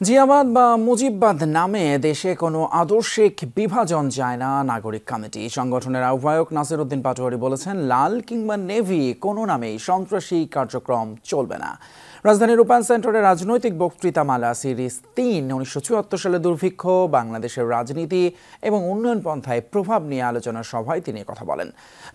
জিয়াবাদ বা মুজিববাদ নামে দেশে কোনো আদর্শিক বিভাজন চায় না নাগরিক কমিটি। সংগঠনের আহ্বায়ক নাসির উদ্দিন পাটোয়ারি বলেছেন, লাল কিংবা নেভি কোনো নামেই সন্ত্রাসী কার্যক্রম চলবে না। রাজধানীর রূপায়ণ সেন্টারে রাজনৈতিক বক্তৃতামালা সিরিজ ৩ 1974 সালে দুর্ভিক্ষ, বাংলাদেশের রাজনীতি এবং উন্নয়ন পন্থায় প্রভাব নিয়ে আলোচনা সভায় তিনি কথা বলেন।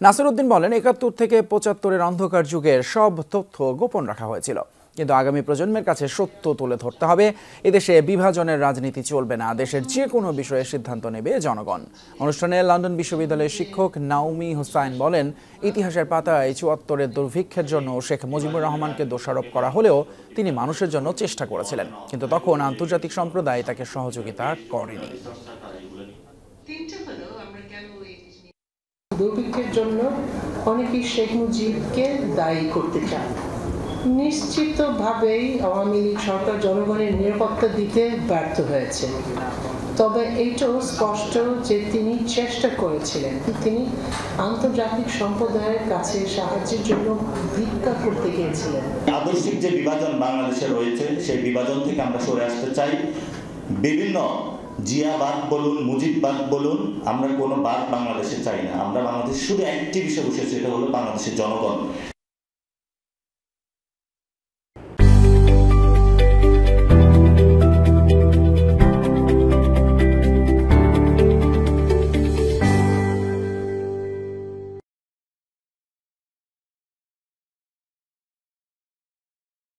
নাসির উদ্দিন বলেন, ৭১ থেকে ৭৫-এর অন্ধকার যুগের সব তথ্য গোপন রাখা হয়েছিল, কিন্তু আগামী প্রজন্মের কাছে সত্য তুলে ধরতে হবে। এদেশে বিভাজনের রাজনীতি চলবে না, দেশের যে কোনো বিষয়ে সিদ্ধান্ত নেবে জনগণ। অনুষ্ঠানে লন্ডন বিশ্ববিদ্যালয়ের শিক্ষক নাওমি হুসাইন বলেন, ইতিহাসের পাতায় ৭৪-এর দুর্ভিক্ষের জন্য শেখ মুজিবুর রহমানকে দোষারোপ করা হলেও তিনি মানুষের জন্য চেষ্টা করেছিলেন, কিন্তু তখন আন্তর্জাতিক সম্প্রদায় তাকে সহযোগিতা করেনি। দুর্ভিক্ষের জন্য অনেকেই শেখ মুজিবকে দায়ী করতে চান। নিশ্চিতভাবেই আওয়ামী লীগ সরকার জনগণের নিরাপত্তা দিতে ব্যর্থ হয়েছে। তবে এইটাও স্পষ্ট যে তিনি চেষ্টা করেছিলেন, তিনি আন্তর্জাতিক সম্প্রদায়ের কাছে সাহায্যের জন্য ভিক্ষা করতে গিয়েছিলেন। আদর্শিক যে বিভাজন বাংলাদেশে রয়েছে, সেই বিভাজন থেকে আমরা সরে আসতে চাই। বিভিন্ন জিয়াবাদ বলুন, মুজিববাদ বলুন, আমরা কোনো বাদ বাংলাদেশে চাই না। আমরা বাংলাদেশ শুধু একটি বিষয় বসেছি, সেটা হলো বাংলাদেশের জনগণ।